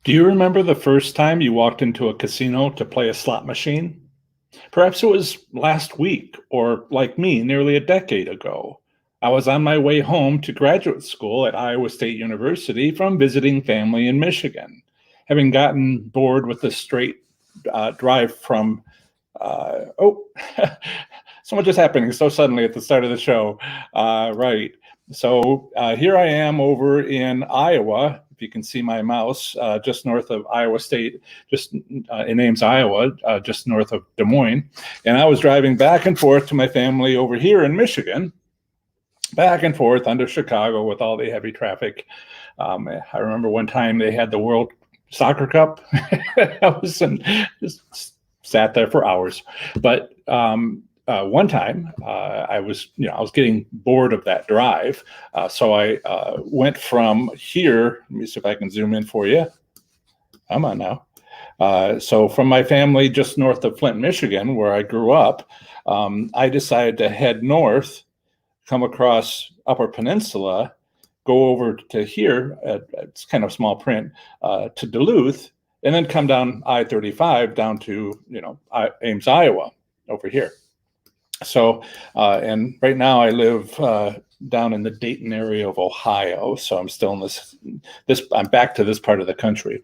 Do you remember the first time you walked into a casino to play a slot machine? Perhaps it was last week, or like me, nearly a decade ago. I was on my way home to graduate school at Iowa State University from visiting family in Michigan. Having gotten bored with the straight drive from, oh, so much is happening so suddenly at the start of the show. Right. So here I am over in Iowa. If you can see my mouse, just north of Iowa State, just in Ames, Iowa, just north of Des Moines. And I was driving back and forth to my family over here in Michigan, back and forth under Chicago with all the heavy traffic. I remember one time they had the World Soccer Cup. I was just sat there for hours. But one time I was getting bored of that drive. So I went from here. Let me see if I can zoom in for you. Come on now. So from my family just north of Flint, Michigan, where I grew up, I decided to head north, come across Upper Peninsula, go over to here, it's kind of small print, to Duluth, and then come down I-35 down to, Ames, Iowa over here. So, and right now I live down in the Dayton area of Ohio. So I'm still in I'm back to this part of the country.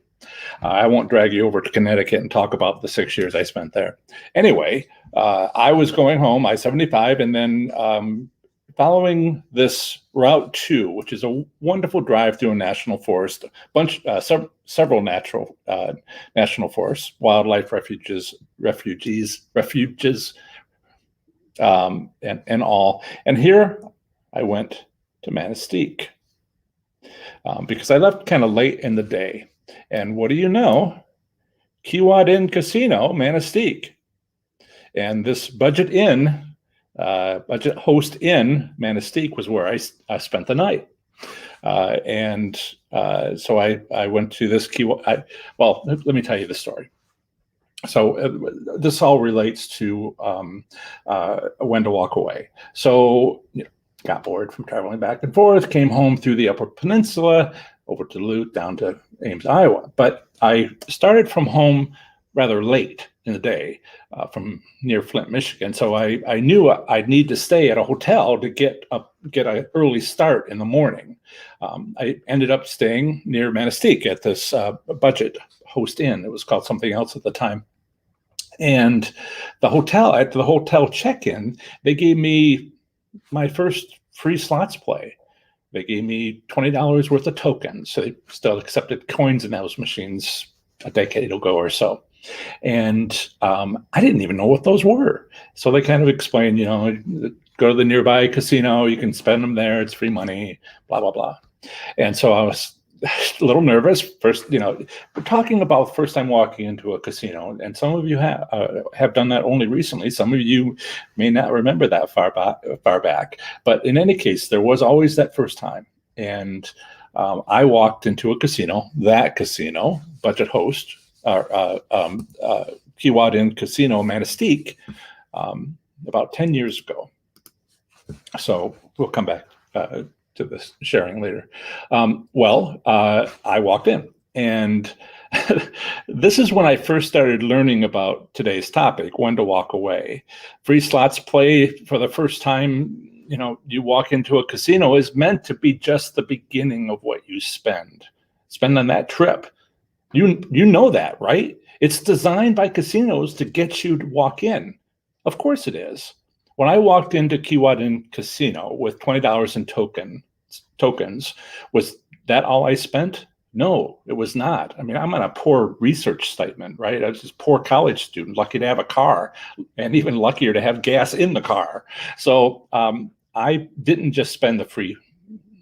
I won't drag you over to Connecticut and talk about the 6 years I spent there. Anyway, I was going home, I-75, and then following this Route 2, which is a wonderful drive through a national forest, several national forests, wildlife refuges, and all. And here I went to Manistee because I left kind of late in the day. And what do you know? Keywad Inn Casino, Manistee. And this budget host inn, Manistee, was where I spent the night. So I went to this well, let me tell you the story. So this all relates to when to walk away. So got bored from traveling back and forth, came home through the Upper Peninsula, over to Duluth, down to Ames, Iowa. But I started from home rather late in the day, from near Flint, Michigan. So I knew I'd need to stay at a hotel to get an early start in the morning. I ended up staying near Manistee at this budget host inn. It was called something else at the time. And at the hotel check-in, they gave me my first free slots play. They gave me $20 worth of tokens. So they still accepted coins in those machines a decade ago or so. And I didn't even know what those were. So they kind of explained, go to the nearby casino, you can spend them there, it's free money, blah, blah, blah. And so I was a little nervous. First, we're talking about first time walking into a casino, and some of you have done that only recently. Some of you may not remember that far back. But in any case, there was always that first time. And I walked into a casino, budget host, Keywad Inn Casino, Manistee, about 10 years ago. So we'll come back to this sharing later. I walked in, and this is when I first started learning about today's topic, when to walk away. Free slots play for the first time, you walk into a casino is meant to be just the beginning of what you spend on that trip. You know that, right? It's designed by casinos to get you to walk in. Of course it is. When I walked into Keywad Inn Casino with $20 in tokens, was that all I spent? No, it was not. I mean, I'm on a poor research stipend, right? I was just a poor college student, lucky to have a car, and even luckier to have gas in the car. So I didn't just spend the free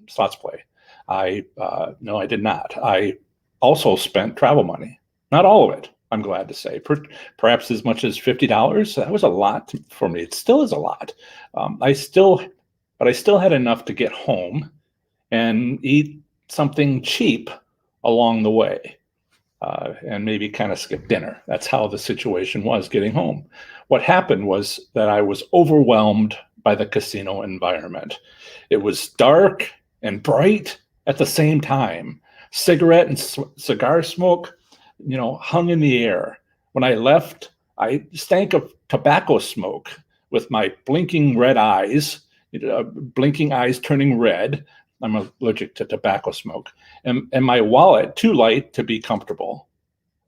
slots play. No, I did not. I also spent travel money. Not all of it, I'm glad to say. Perhaps as much as $50. That was a lot for me. It still is a lot. But I still had enough to get home and eat something cheap along the way, and maybe kind of skip dinner. That's how the situation was getting home. What happened was that I was overwhelmed by the casino environment. It was dark and bright at the same time. Cigarette and cigar smoke, hung in the air. When I left, I stank of tobacco smoke with my blinking red eyes, blinking eyes turning red. I'm allergic to tobacco smoke. And my wallet too light to be comfortable.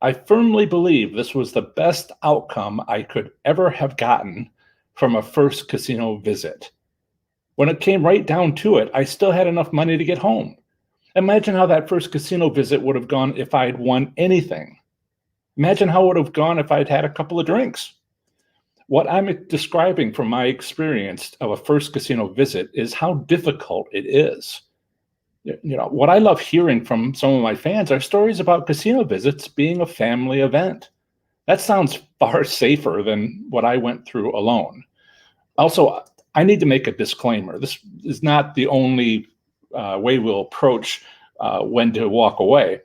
I firmly believe this was the best outcome I could ever have gotten from a first casino visit. When it came right down to it, I still had enough money to get home. Imagine how that first casino visit would have gone if I had won anything. Imagine how it would have gone if I'd had a couple of drinks. What I'm describing from my experience of a first casino visit is how difficult it is. What I love hearing from some of my fans are stories about casino visits being a family event. That sounds far safer than what I went through alone. Also, I need to make a disclaimer. This is not the only way we'll approach when to walk away.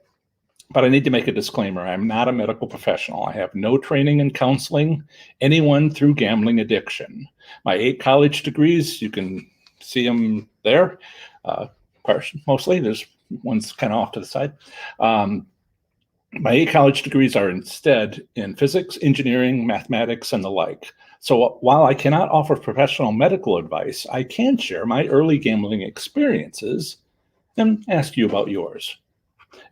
But I need to make a disclaimer. I'm not a medical professional. I have no training in counseling anyone through gambling addiction. My 8 college degrees, you can see them there, mostly. There's one's kind of off to the side. My 8 college degrees are instead in physics, engineering, mathematics, and the like. So while I cannot offer professional medical advice, I can share my early gambling experiences and ask you about yours.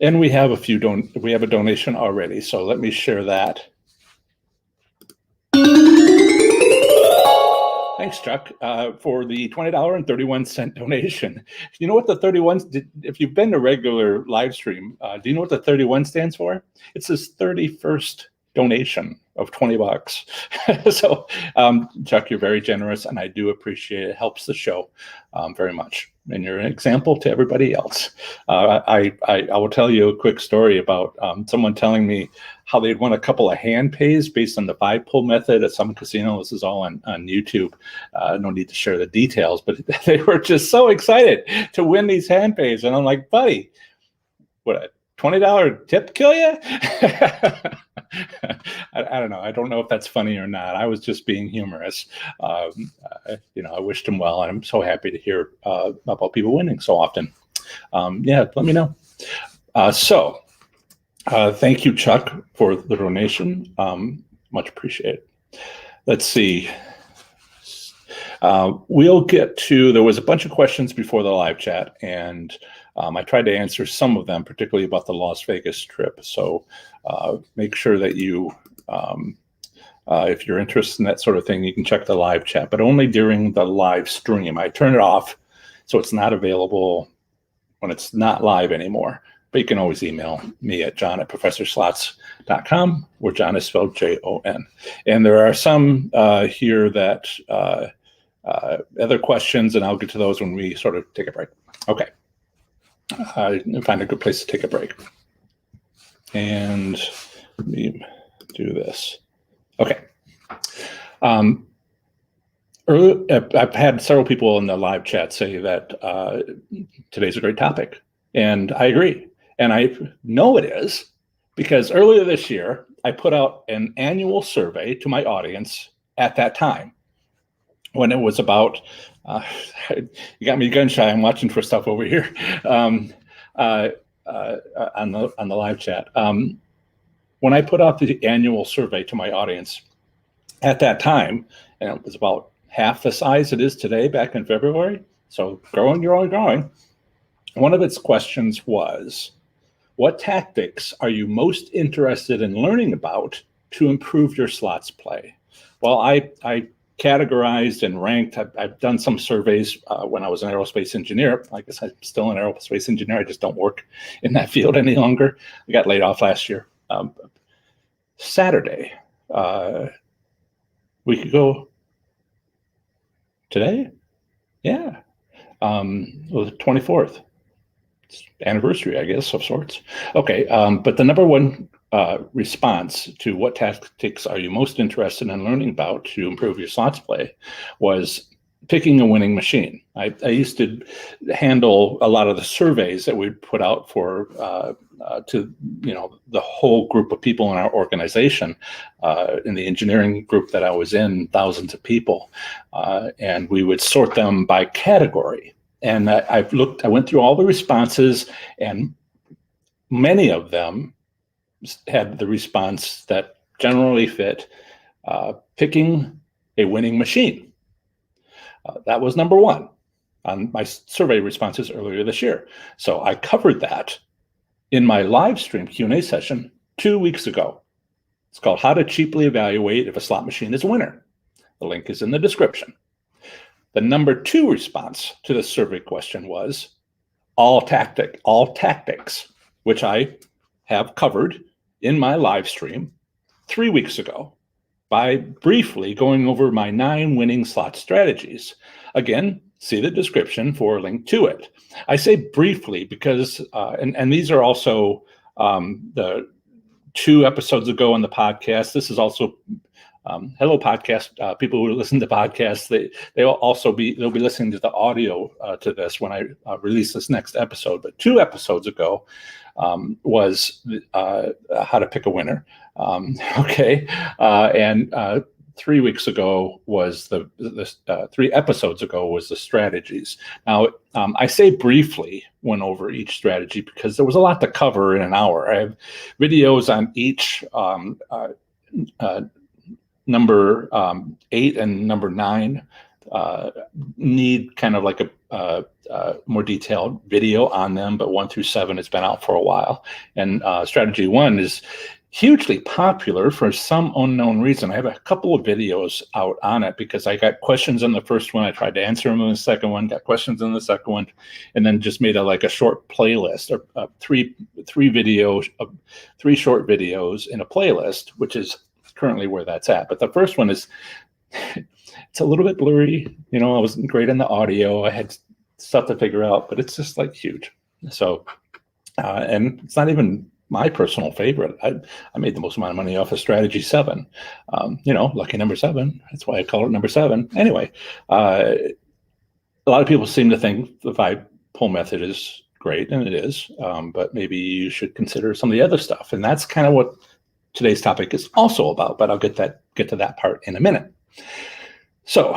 And we have a donation already, so let me share that. Thanks, Chuck, for the $20.31 donation. You know what the 31, if you've been to regular live stream, do you know what the 31 stands for? It's his 31st donation of $20. So, Chuck, you're very generous, and I do appreciate it. It helps the show very much. And you're an example to everybody else. I will tell you a quick story about someone telling me how they'd won a couple of hand pays based on the 5-pull method at some casino. This is all on YouTube. No need to share the details, but they were just so excited to win these hand pays. And I'm like, buddy, what, a $20 tip kill you? I don't know. I don't know if that's funny or not. I was just being humorous. I wished him well, and I'm so happy to hear about people winning so often. Let me know. Thank you, Chuck, for the donation. Much appreciated. Let's see. We'll get to, there was a bunch of questions before the live chat, and I tried to answer some of them, particularly about the Las Vegas trip. So make sure that you, if you're interested in that sort of thing, you can check the live chat, but only during the live stream. I turn it off so it's not available when it's not live anymore. But you can always email me at john@professorslots.com, where John is spelled Jon. And there are some here that other questions, and I'll get to those when we sort of take a break. Okay. Find a good place to take a break. And let me do this. Okay. I've had several people in the live chat say that today's a great topic, and I agree. And I know it is because earlier this year, I put out an annual survey to my audience at that time when it was about, you got me gun shy, I'm watching for stuff over here on the live chat. When I put out the annual survey to my audience at that time, and it was about half the size it is today back in February, so growing. One of its questions was, what tactics are you most interested in learning about to improve your slots play? Well, I categorized and ranked. I've done some surveys when I was an aerospace engineer. I guess I'm still an aerospace engineer. I just don't work in that field any longer. I got laid off last year. Saturday, week ago today? Yeah. Well, the 24th. It's anniversary, I guess, of sorts. Okay, but the number one response to what tactics are you most interested in learning about to improve your slots play was picking a winning machine. I used to handle a lot of the surveys that we'd put out for to the whole group of people in our organization, in the engineering group that I was in, thousands of people, and we would sort them by category. And I went through all the responses, and many of them had the response that generally fit picking a winning machine. That was number one on my survey responses earlier this year. So I covered that in my live stream Q&A session 2 weeks ago. It's called How to Cheaply Evaluate If a Slot Machine is a Winner. The link is in the description. The number two response to the survey question was all tactics, which I have covered in my live stream 3 weeks ago by briefly going over my 9 winning slot strategies. Again, see the description for a link to it. I say briefly because, and these are also the 2 episodes ago on the podcast. This is also, hello podcast, people who listen to podcasts, they'll be listening to the audio to this when I release this next episode. But 2 episodes ago was how to pick a winner. Okay. And 3 weeks ago was 3 episodes ago was the strategies. Now, I say briefly went over each strategy because there was a lot to cover in an hour. I have videos on each number 8 and number 9 need kind of like a more detailed video on them, but 1 through 7 has been out for a while. And strategy 1 is hugely popular for some unknown reason. I have a couple of videos out on it because I got questions on the first one. I tried to answer them in the second one, got questions in the second one, and then just made a short playlist or three short videos in a playlist, which is currently where that's at. But the first one is, it's a little bit blurry. I wasn't great on the audio. I had stuff to figure out, but it's just like huge. So, and it's not even my personal favorite. I made the most amount of money off of strategy 7. Lucky number 7. That's why I call it number 7. Anyway, a lot of people seem to think the 5-pole method is great, and it is, but maybe you should consider some of the other stuff. And that's kind of what today's topic is also about, but I'll get to that part in a minute. So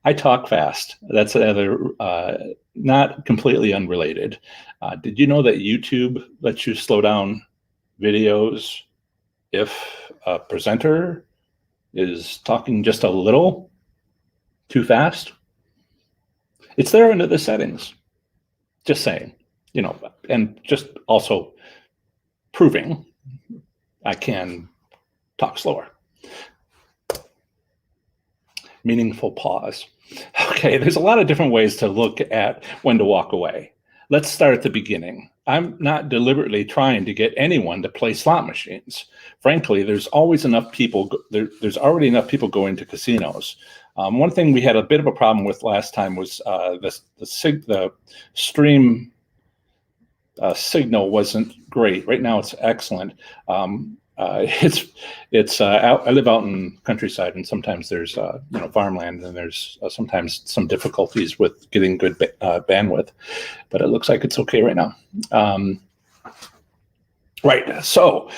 I talk fast. That's another not completely unrelated. Did you know that YouTube lets you slow down videos if a presenter is talking just a little too fast? It's there under the settings. Just saying, and just also proving I can talk slower. Meaningful pause. Okay, there's a lot of different ways to look at when to walk away. Let's start at the beginning. I'm not deliberately trying to get anyone to play slot machines. Frankly, there's always enough people. There's already enough people going to casinos. One thing we had a bit of a problem with last time was the stream signal wasn't great. Right now, it's excellent. I live out in countryside, and sometimes there's farmland, and there's sometimes some difficulties with getting good bandwidth, but it looks like it's okay right now. Right. So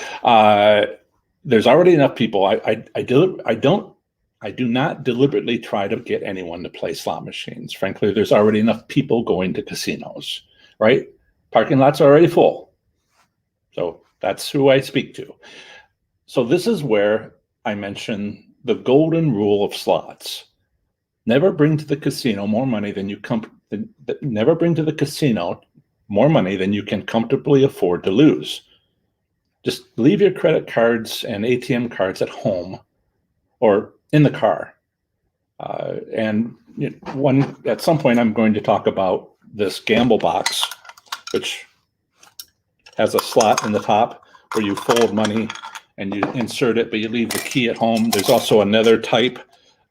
there's already enough people. I do not deliberately try to get anyone to play slot machines. Frankly, there's already enough people going to casinos. Right. Parking lots are already full. So that's who I speak to. So this is where I mention the golden rule of slots. Never bring to the casino more money than you never bring to the casino more money than you can comfortably afford to lose. Just leave your credit cards and ATM cards at home or in the car. And at some point, I'm going to talk about this gamble box, which has a slot in the top where you fold money and you insert it, but you leave the key at home. There's also another type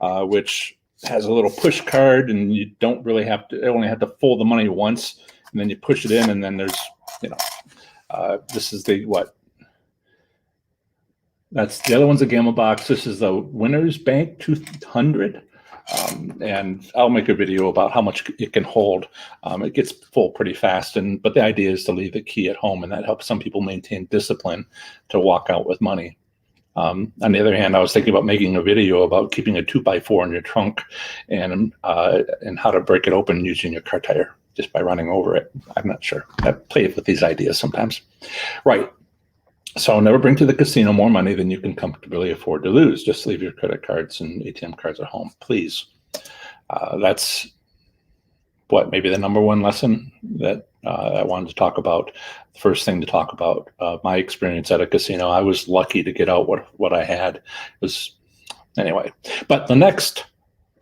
which has a little push card, and you don't really have to, only have to fold the money once, and then you push it in, and then there's, this is that's the other one's a gamble box. This is the Winners Bank 200. And I'll make a video about how much it can hold. It gets full pretty fast, but the idea is to leave the key at home, and that helps some people maintain discipline to walk out with money. On the other hand, I was thinking about making a video about keeping a 2x4 in your trunk and how to break it open using your car tire. just by running over it. I'm not sure. I play with these ideas sometimes. Right. So never bring to the casino more money than you can comfortably afford to lose. Just leave your credit cards and ATM cards at home, please. That's maybe the number one lesson that I wanted to talk about. The first thing to talk about, my experience at a casino. I was lucky to get out what I had. It was anyway. But the next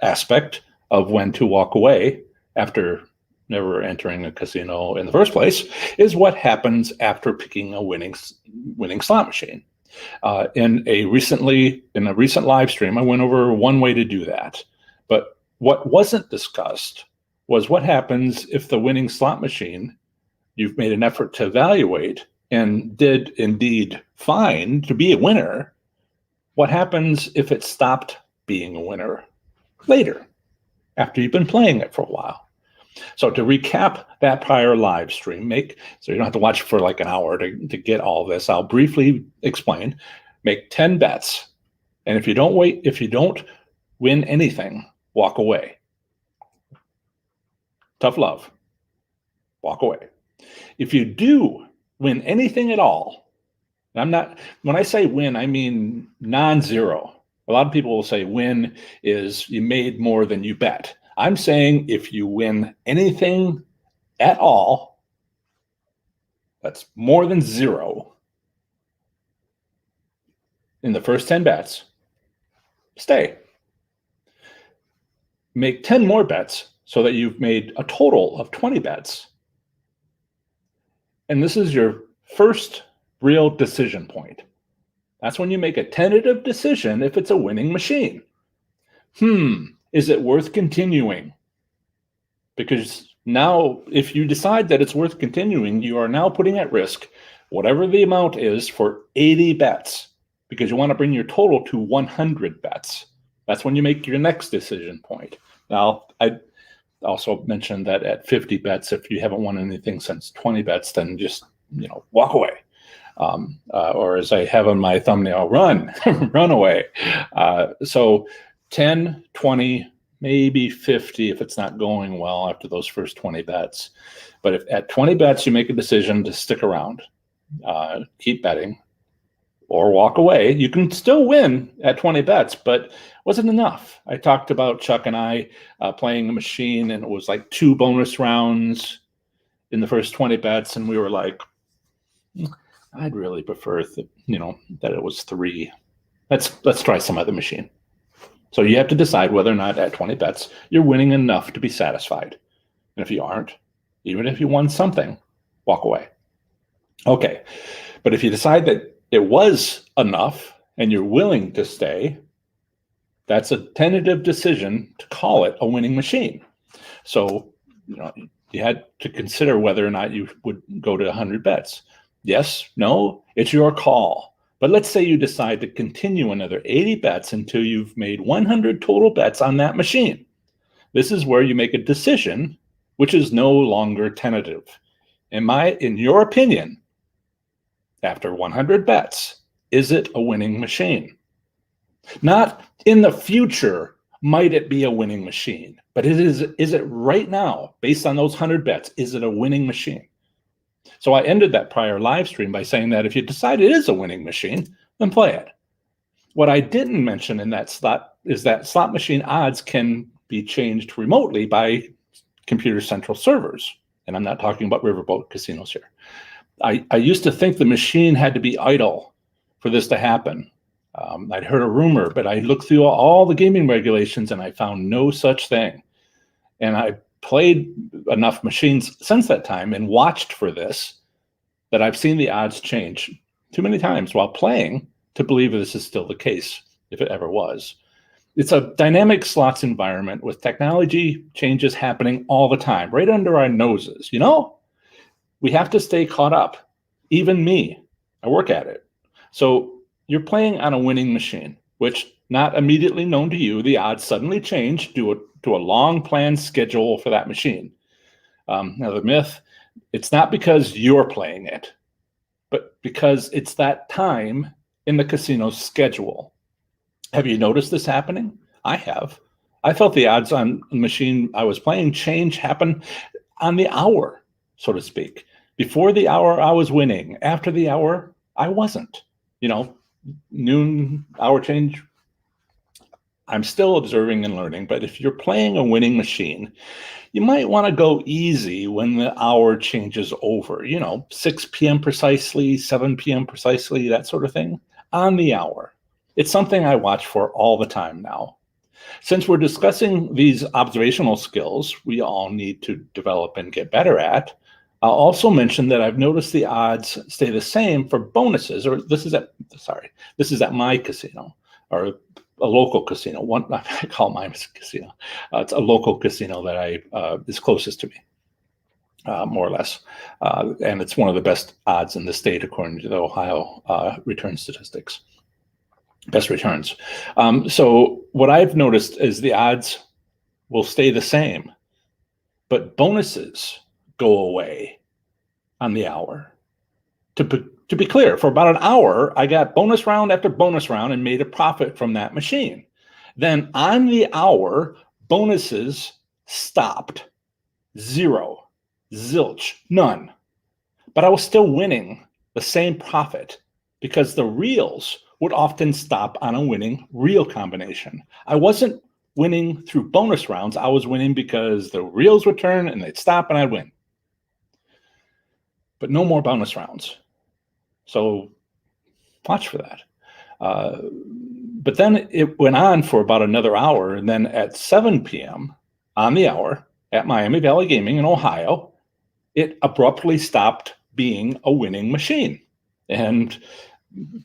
aspect of when to walk away after never entering a casino in the first place is what happens after picking a winning slot machine. In a recent live stream, I went over one way to do that. But what wasn't discussed was what happens if the winning slot machine you've made an effort to evaluate and did indeed find to be a winner. What happens if it stopped being a winner later, after you've been playing it for a while? So to recap that prior live stream, so you don't have to watch for like an hour to get all this. I'll briefly explain. Make 10 bets, and if you don't win anything, walk away. Tough love. Walk away. If you do win anything at all, when I say win, I mean non-zero. A lot of people will say win is you made more than you bet. I'm saying if you win anything at all, that's more than zero in the first 10 bets, stay. Make 10 more bets so that you've made a total of 20 bets. And this is your first real decision point. That's when you make a tentative decision if it's a winning machine. Is it worth continuing? Because now, if you decide that it's worth continuing, you are now putting at risk whatever the amount is for 80 bets, because you want to bring your total to 100 bets. That's when you make your next decision point. Now, I also mentioned that at 50 bets, if you haven't won anything since 20 bets, then just walk away. Or as I have on my thumbnail, run away. So 10, 20, maybe 50 if it's not going well after those first 20 bets. But if at 20 bets you make a decision to stick around, keep betting, or walk away, you can still win at 20 bets, but wasn't enough. I talked about Chuck and I playing a machine, and it was like 2 bonus rounds in the first 20 bets, and we were like, I'd really prefer that it was 3. Let's try some other machine. So you have to decide whether or not at 20 bets you're winning enough to be satisfied. And if you aren't, even if you won something, walk away. Okay, but if you decide that it was enough and you're willing to stay, that's a tentative decision to call it a winning machine. So you had to consider whether or not you would go to 100 bets. Yes, no, it's your call. But let's say you decide to continue another 80 bets until you've made 100 total bets on that machine. This is where you make a decision, which is no longer tentative. In your opinion, after 100 bets, is it a winning machine? Not in the future, might it be a winning machine, but is it right now, based on those 100 bets, is it a winning machine? So I ended that prior live stream by saying that if you decide it is a winning machine, then play it. What I didn't mention in that slot is that slot machine odds can be changed remotely by Computer Central servers. And I'm not talking about riverboat casinos here. I used to think the machine had to be idle for this to happen. I'd heard a rumor, but I looked through all the gaming regulations and I found no such thing. And I played enough machines since that time and watched for this that I've seen the odds change too many times while playing to believe this is still the case, if it ever was. It's a dynamic slots environment with technology changes happening all the time, right under our noses. We have to stay caught up. Even me, I work at it. So you're playing on a winning machine, which not immediately known to you, the odds suddenly change due to a long planned schedule for that machine. Now the myth, it's not because you're playing it, but because it's that time in the casino's schedule. Have you noticed this happening? I have. I felt the odds on the machine I was playing happen on the hour, so to speak. Before the hour, I was winning. After the hour, I wasn't. Noon, hour change, I'm still observing and learning, but if you're playing a winning machine, you might want to go easy when the hour changes over, 6 p.m. precisely, 7 p.m. precisely, that sort of thing, on the hour. It's something I watch for all the time now. Since we're discussing these observational skills we all need to develop and get better at, I'll also mention that I've noticed the odds stay the same for bonuses, or this is at my casino, or a local casino. I call mine a casino. It's a local casino that is closest to me, more or less. And it's one of the best odds in the state, according to the Ohio return statistics. Best returns. So what I've noticed is the odds will stay the same, but bonuses go away on the hour. To be clear, for about an hour, I got bonus round after bonus round and made a profit from that machine. Then on the hour, bonuses stopped. Zero, zilch, none. But I was still winning the same profit because the reels would often stop on a winning reel combination. I wasn't winning through bonus rounds. I was winning because the reels would turn and they'd stop and I'd win. But no more bonus rounds. So watch for that. But then it went on for about another hour. And then at 7 p.m. on the hour at Miami Valley Gaming in Ohio, it abruptly stopped being a winning machine. And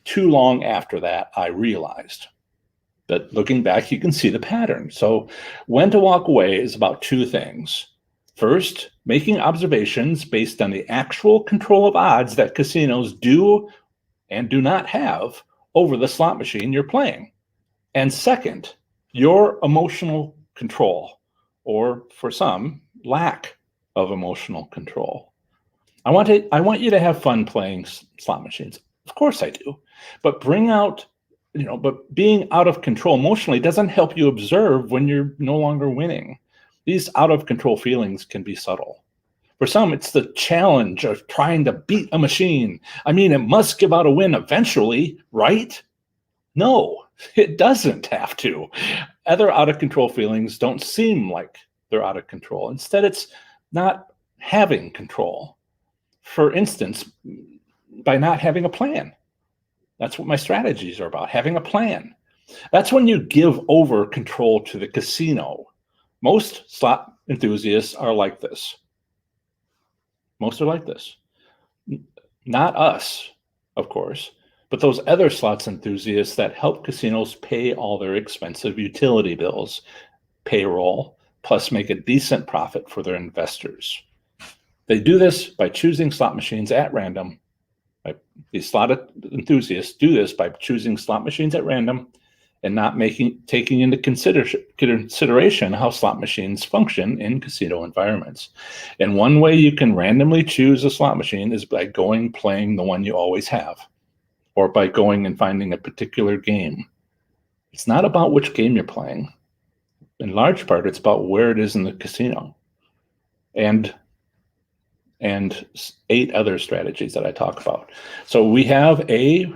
too long after that, I realized that looking back, you can see the pattern. So when to walk away is about two things. First, making observations based on the actual control of odds that casinos do and do not have over the slot machine you're playing. And second, your emotional control, or for some, lack of emotional control. I want you to have fun playing slot machines. Of course I do. But being out of control emotionally doesn't help you observe when you're no longer winning. These out of control feelings can be subtle. For some, it's the challenge of trying to beat a machine. I mean, it must give out a win eventually, right? No, it doesn't have to. Other out of control feelings don't seem like they're out of control. Instead, it's not having control. For instance, by not having a plan. That's what my strategies are about, having a plan. That's when you give over control to the casino. Most slot enthusiasts are like this. Most are like this. Not us, of course, but those other slots enthusiasts that help casinos pay all their expensive utility bills, payroll, plus make a decent profit for their investors. They do this by choosing slot machines at random. These slot enthusiasts do this by choosing slot machines at random and not taking into consideration how slot machines function in casino environments. And one way you can randomly choose a slot machine is by playing the one you always have, or by going and finding a particular game. It's not about which game you're playing. In large part, it's about where it is in the casino. And 8 other strategies that I talk about. So we have a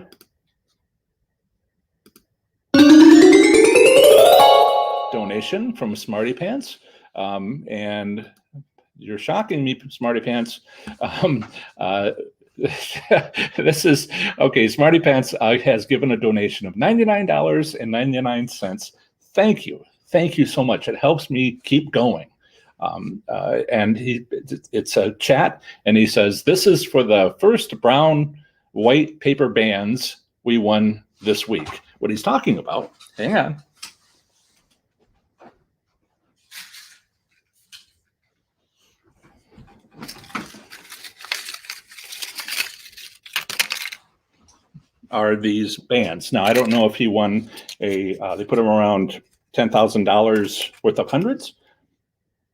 donation from Smarty Pants, and you're shocking me, Smarty Pants. This is okay. Smarty Pants has given a donation of $99.99. Thank you so much. It helps me keep going. And it's a chat, and he says, "This is for the first brown white paper bands we won this week." What he's talking about, hang on. Are these bands. Now, I don't know if he won they put him around $10,000 worth of hundreds,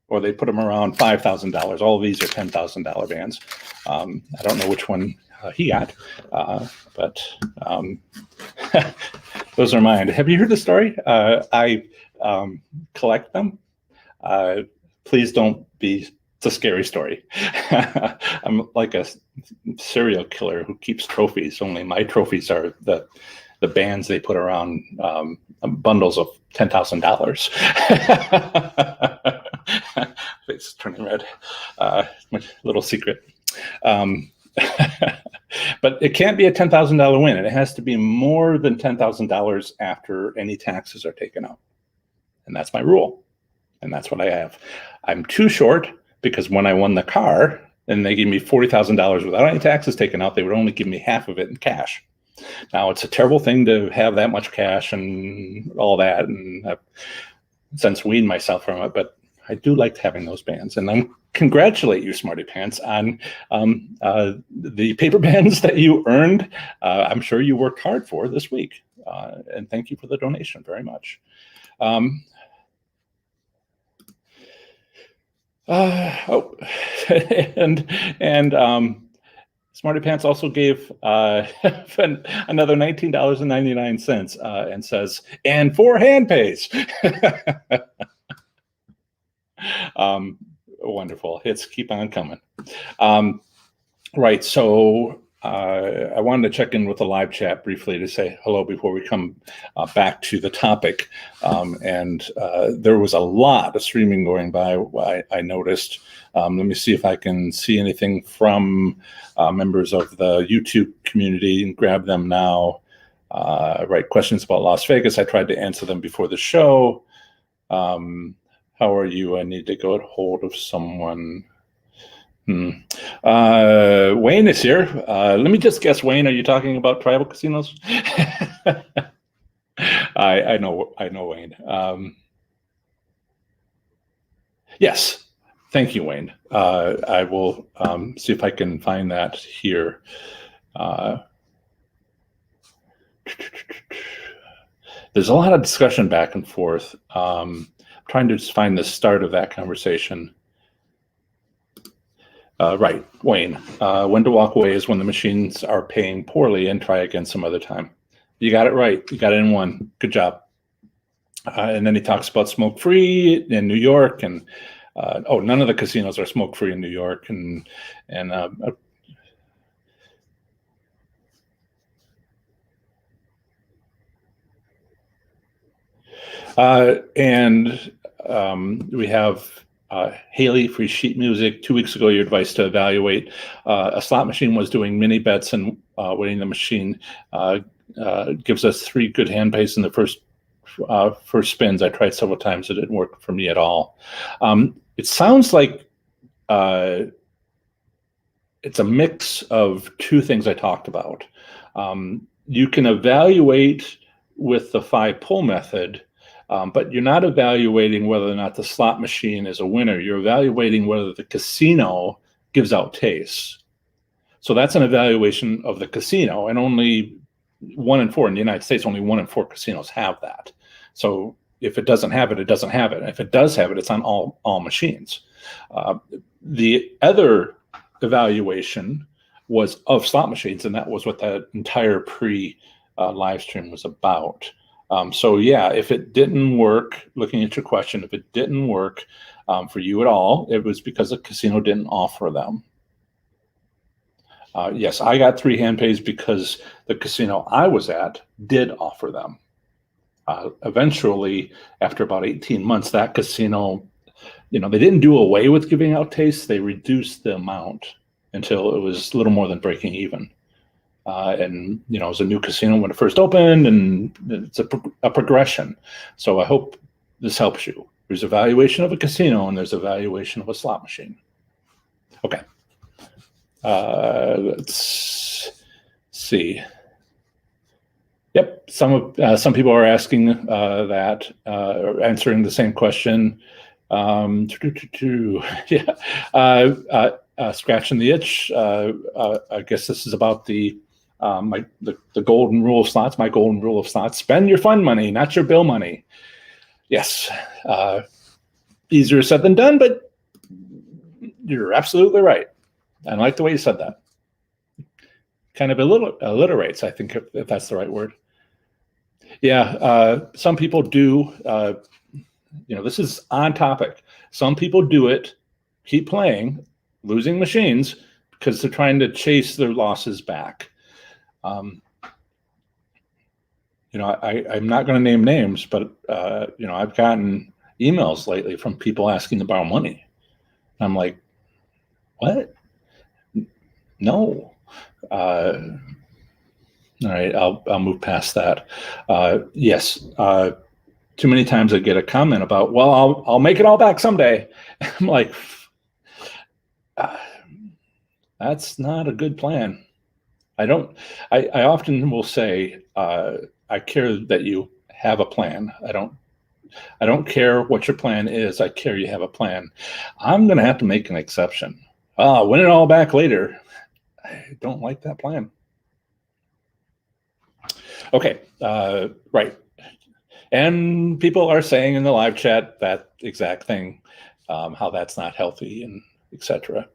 or they put them around $5,000. All of these are $10,000 bands. I don't know which one he got, but those are mine. Have you heard the story? I collect them. Please don't be It's a scary story. I'm like a serial killer who keeps trophies. Only my trophies are the bands they put around bundles of $10,000. It's turning red. My little secret. But it can't be a $10,000 win, and it has to be more than $10,000 after any taxes are taken out. And that's my rule. And that's what I have. I'm too short because when I won the car and they gave me $40,000 without any taxes taken out, they would only give me half of it in cash. Now, it's a terrible thing to have that much cash and all that, and I've since weaned myself from it, but I do like having those bands. And I congratulate you, Smarty Pants, on the paper bands that you earned. I'm sure you worked hard for this week. And thank you for the donation very much. And Smarty Pants also gave another $19.99 and says, and 4 hand pays. Wonderful. Hits keep on coming. Right. So I wanted to check in with the live chat briefly to say hello before we come back to the topic. And there was a lot of streaming going by, I noticed. Let me see if I can see anything from members of the YouTube community and grab them now. Right. Questions about Las Vegas. I tried to answer them before the show. How are you? I need to get hold of someone. Wayne is here. Let me just guess, Wayne, are you talking about tribal casinos? I know Wayne. Yes. Thank you, Wayne. I will see if I can find that here. There's a lot of discussion back and forth. Trying to just find the start of that conversation. Right, Wayne. When to walk away is when the machines are paying poorly and try again some other time. You got it right. You got it in one. Good job. And then he talks about smoke-free in New York, and none of the casinos are smoke-free in New York, and we have Haley, free sheet music. 2 weeks ago, your advice to evaluate a slot machine was doing mini bets and winning the machine gives us 3 good hand pays in the first spins. I tried several times. It didn't work for me at all. It sounds like it's a mix of 2 things I talked about. You can evaluate with the 5-pull method, but you're not evaluating whether or not the slot machine is a winner. You're evaluating whether the casino gives out tastes. So that's an evaluation of the casino, and only 1 in 4 in the United States, only 1 in 4 casinos have that. So if it doesn't have it, it doesn't have it. And if it does have it, it's on all machines. The other evaluation was of slot machines, and that was what that entire live stream was about. So yeah, if it didn't work, looking at your question, if it didn't work for you at all, it was because the casino didn't offer them. Yes, I got 3 hand pays because the casino I was at did offer them. Eventually, after about 18 months, that casino, they didn't do away with giving out tastes. They reduced the amount until it was a little more than breaking even. And it was a new casino when it first opened, and it's a progression. So I hope this helps you. There's a valuation of a casino, and there's a valuation of a slot machine. Okay. Let's see. Yep, some people are asking that, answering the same question. Yeah, scratching the itch. I guess this is about the golden rule of slots. My golden rule of slots: spend your fun money, not your bill money. Yes, easier said than done, but you're absolutely right. I like the way you said that. Kind of alliterates, I think, if that's the right word. Yeah, some people do. This is on topic. Some people do it keep playing, losing machines because they're trying to chase their losses back. I'm not going to name names, but I've gotten emails lately from people asking to borrow money. I'm like, what? No. All right, I'll move past that. Yes. Too many times I get a comment about, well, I'll make it all back someday. I'm like, that's not a good plan. I often will say, I care that you have a plan. I don't care what your plan is. I care you have a plan. I'm going to have to make an exception. Win it all back later. I don't like that plan. Okay, right. And people are saying in the live chat that exact thing, how that's not healthy and etc.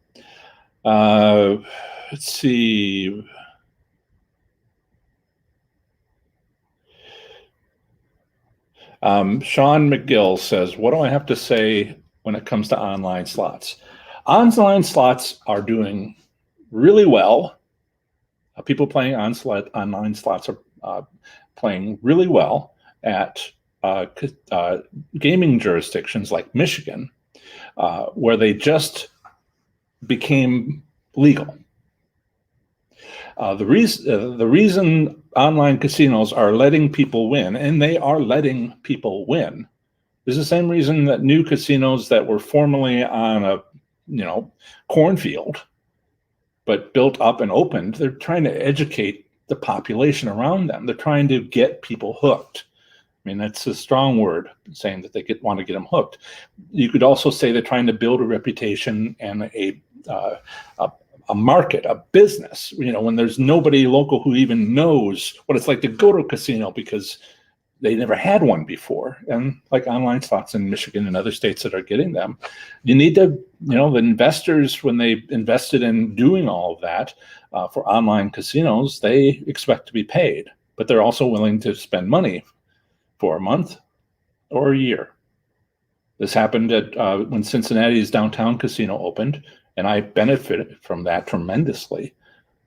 Let's see. Sean McGill says, what do I have to say when it comes to online slots? Online slots are doing really well. People playing online slots are playing really well at gaming jurisdictions like Michigan, where they just became legal. The reason online casinos are letting people win, and they are letting people win, is the same reason that new casinos that were formerly on a cornfield but built up and opened, they're trying to educate the population around them. They're trying to get people hooked. I mean, that's a strong word, saying that they want to get them hooked. You could also say they're trying to build a reputation and a market, a business, when there's nobody local who even knows what it's like to go to a casino because they never had one before. And like online slots in Michigan and other states that are getting them, you need to, the investors, when they invested in doing all of that for online casinos, they expect to be paid, but they're also willing to spend money for a month or a year. This happened at when Cincinnati's downtown casino opened, and I benefited from that tremendously.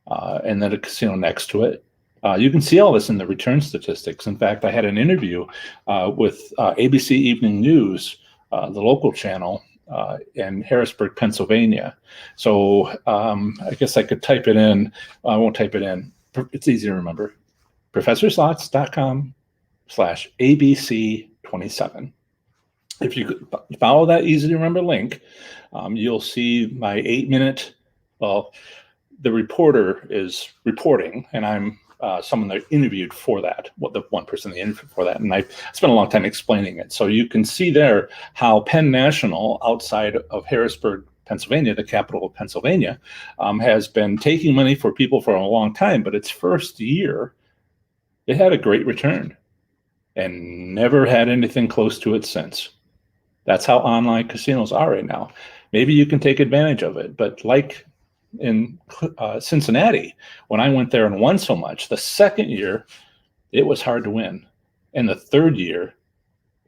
And then a casino next to it. You can see all this in the return statistics. In fact, I had an interview with ABC Evening News, the local channel in Harrisburg, Pennsylvania. So I guess I could type it in. I won't type it in. It's easy to remember. ProfessorSlots.com/ABC27. If you follow that easy to remember link, you'll see my 8-minute, the reporter is reporting, and I'm someone that interviewed for that, the one person they interviewed for that, and I spent a long time explaining it. So you can see there how Penn National, outside of Harrisburg, Pennsylvania, the capital of Pennsylvania, has been taking money for people for a long time, but its first year, it had a great return and never had anything close to it since. That's how online casinos are right now. Maybe you can take advantage of it, but like in Cincinnati, when I went there and won so much, the second year, it was hard to win. And the third year,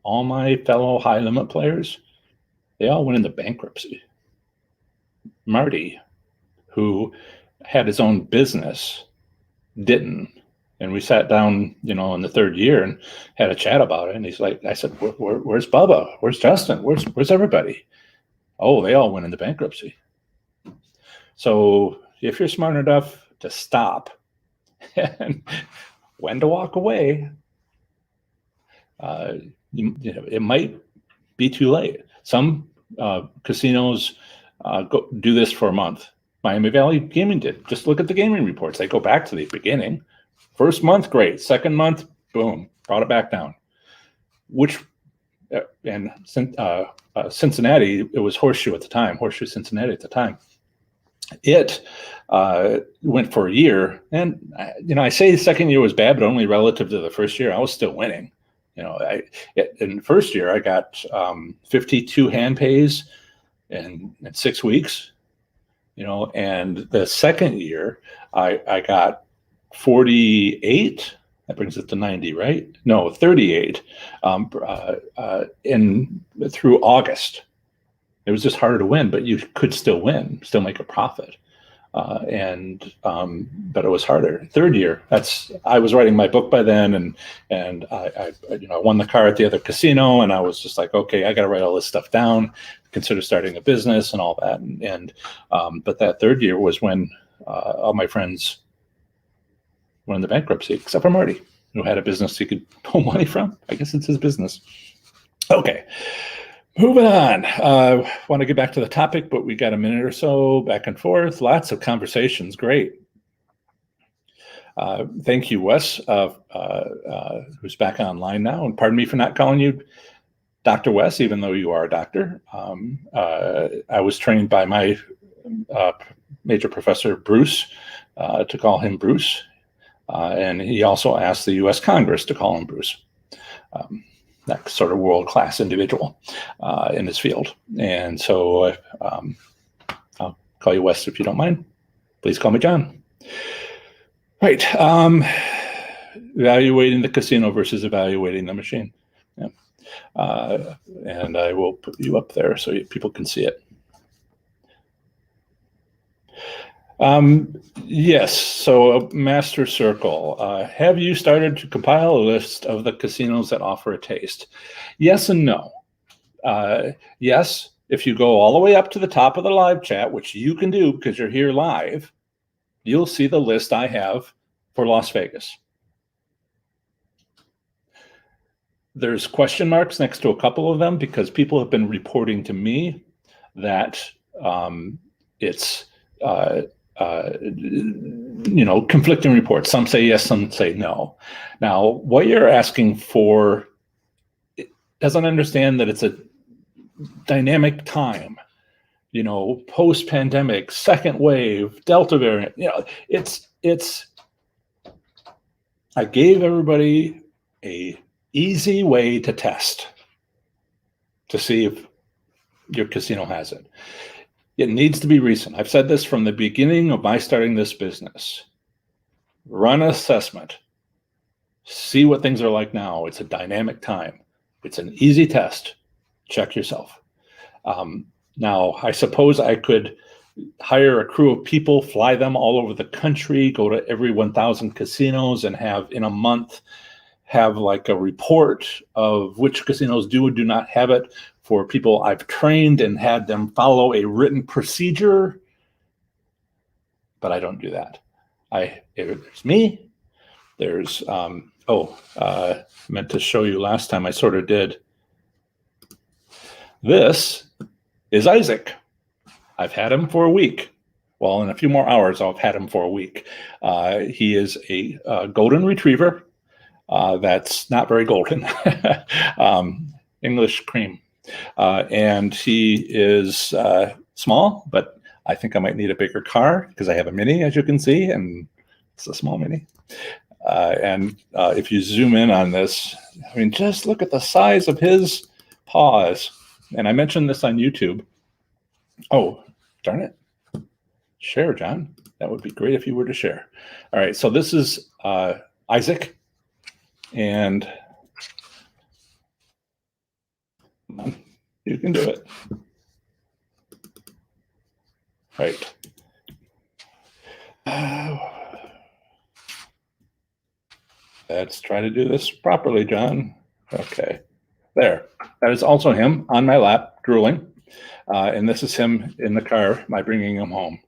all my fellow high limit players, they all went into bankruptcy. Marty, who had his own business, didn't. And we sat down, in the third year and had a chat about it. And he's like, I said, where's Bubba? Where's Justin? Where's everybody? Oh, they all went into bankruptcy. So if you're smart enough to stop and when to walk away, it might be too late. Some casinos do this for a month. Miami Valley Gaming did. Just look at the gaming reports. They go back to the beginning. First month, great. Second month, boom, brought it back down. Cincinnati, it was Horseshoe Cincinnati at the time. It went for a year, and I say the second year was bad, but only relative to the first year. I was still winning. In the first year, I got 52 hand pays in 6 weeks. And the second year, I got 48. That brings it to 90, right? No, 38 through August. It was just harder to win, but you could still win, still make a profit. But it was harder. Third year, I was writing my book by then, and I won the car at the other casino, and I was just like, okay, I got to write all this stuff down, consider starting a business and all that. But that third year was when all my friends went into bankruptcy, except for Marty, who had a business he could pull money from. I guess it's his business. Okay. Moving on. Want to get back to the topic, but we got a minute or so back and forth. Lots of conversations. Great. Thank you, Wes, who's back online now. And pardon me for not calling you Dr. Wes, even though you are a doctor. I was trained by my major professor, Bruce, to call him Bruce. And he also asked the U.S. Congress to call him Bruce. That sort of world-class individual in his field. And so I'll call you Wes if you don't mind. Please call me John. Right. Evaluating the casino versus evaluating the machine. Yeah. And I will put you up there so people can see it. Yes, so a master circle. Have you started to compile a list of the casinos that offer a taste? Yes and no. Yes, if you go all the way up to the top of the live chat, which you can do because you're here live, you'll see the list I have for Las Vegas. There's question marks next to a couple of them because people have been reporting to me that it's conflicting reports. Some say yes, some say no. Now, what you're asking for doesn't understand that it's a dynamic time, post-pandemic, second wave, Delta variant. I gave everybody a easy way to test to see if your casino has it. It needs to be recent. I've said this from the beginning of my starting this business. Run an assessment. See what things are like now. It's a dynamic time. It's an easy test. Check yourself. Now, I suppose I could hire a crew of people, fly them all over the country, go to every 1,000 casinos and have in a month have like a report of which casinos do or do not have it for people I've trained and had them follow a written procedure. But I don't do that. There's me. There's, meant to show you last time I sort of did. This is Isaac. I've had him for a week. Well, in a few more hours, I've had him for a week. He is a golden retriever. That's not very golden. English cream. And he is small, but I think I might need a bigger car because I have a Mini, as you can see, and it's a small Mini. And if you zoom in on this, I mean, just look at the size of his paws. And I mentioned this on YouTube. Oh, darn it. Share, John. That would be great if you were to share. All right, so this is Isaac. And you can do it. Right. Let's try to do this properly, John. Okay. There. That is also him on my lap, drooling. And this is him in the car, my bringing him home.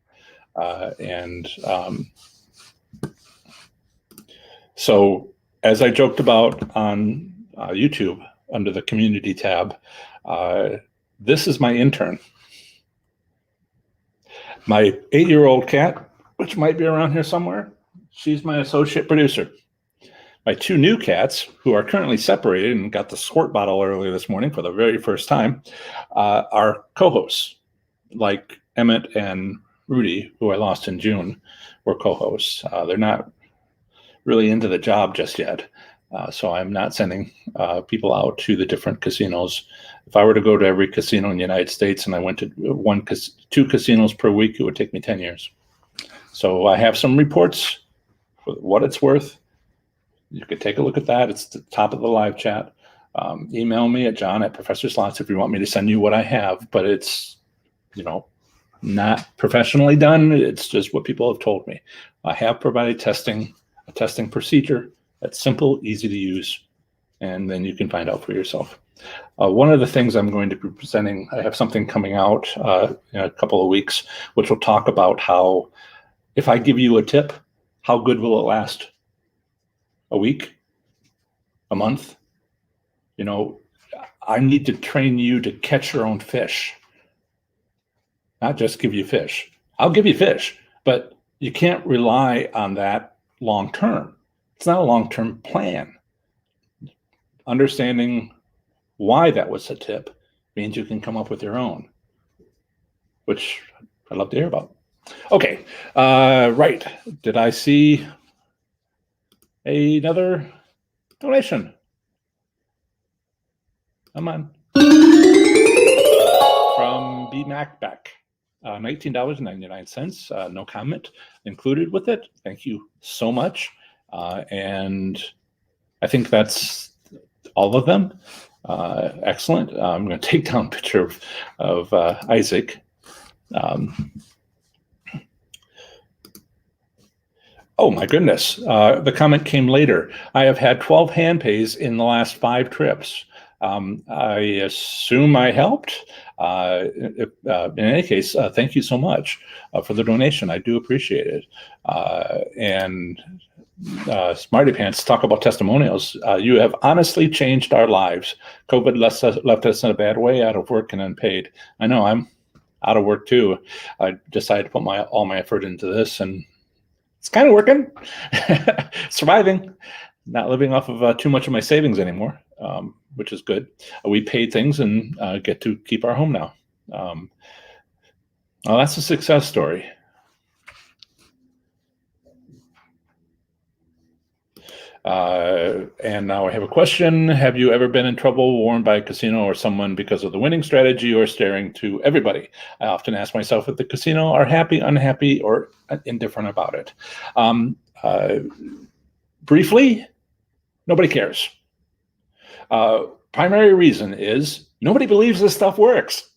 So as I joked about on YouTube under the community tab, this is my intern. My 8-year-old cat, which might be around here somewhere, she's my associate producer. My 2 new cats, who are currently separated and got the squirt bottle earlier this morning for the very first time, are co-hosts, like Emmett and Rudy, who I lost in June, were co-hosts. They're not really into the job just yet, so I'm not sending people out to the different casinos. If I were to go to every casino in the United States and I went to 2 casinos per week, it would take me 10 years. So I have some reports for what it's worth. You could take a look at that. It's the top of the live chat. Email me at john@professorslots if you want me to send you what I have, but it's, not professionally done. It's just what people have told me. I have provided a testing procedure that's simple, easy to use, and then you can find out for yourself. One of the things I'm going to be presenting, I have something coming out in a couple of weeks, which will talk about how, if I give you a tip, how good will it last? A week? A month? I need to train you to catch your own fish, not just give you fish. I'll give you fish, but you can't rely on that long term. It's not a long-term plan. Understanding why that was a tip means you can come up with your own, which I'd love to hear about. Okay, right. Did I see another donation? Come on. From B. Macback, $19.99. No comment included with it. Thank you so much. And I think that's all of them. Excellent. I'm going to take down a picture of Isaac. Oh my goodness. The comment came later. I have had 12 hand pays in the last 5 trips. I assume I helped. In any case, thank you so much for the donation. I do appreciate it. And Smarty Pants, talk about testimonials. You have honestly changed our lives. COVID left us in a bad way, out of work and unpaid. I know, I'm out of work too. I decided to put all my effort into this, and it's kind of working. Surviving. Not living off of too much of my savings anymore, which is good. We paid things and get to keep our home now. Well, that's a success story. And now I have a question. Have you ever been in trouble, warned by a casino or someone because of the winning strategy or staring to everybody? I often ask myself if the casino are happy, unhappy, or indifferent about it. Briefly, nobody cares. Primary reason is nobody believes this stuff works.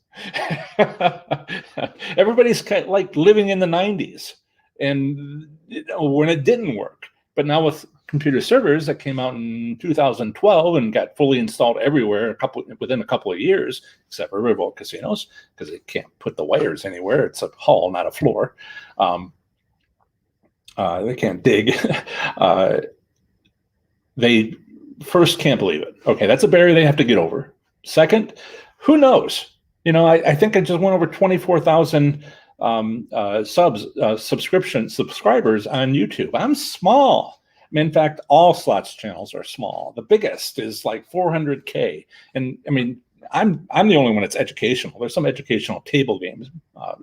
Everybody's kind of like living in the 90s and when it didn't work. But now with computer servers that came out in 2012 and got fully installed everywhere within a couple of years, except for Riverboat casinos, because they can't put the wires anywhere. It's a hall, not a floor. They can't dig. They first can't believe it. Okay, that's a barrier they have to get over. Second, who knows? I think I just went over 24,000 subscribers on YouTube. I'm small. In fact, all slots channels are small. The biggest is like 400K. And I mean, I'm the only one that's educational. There's some educational table games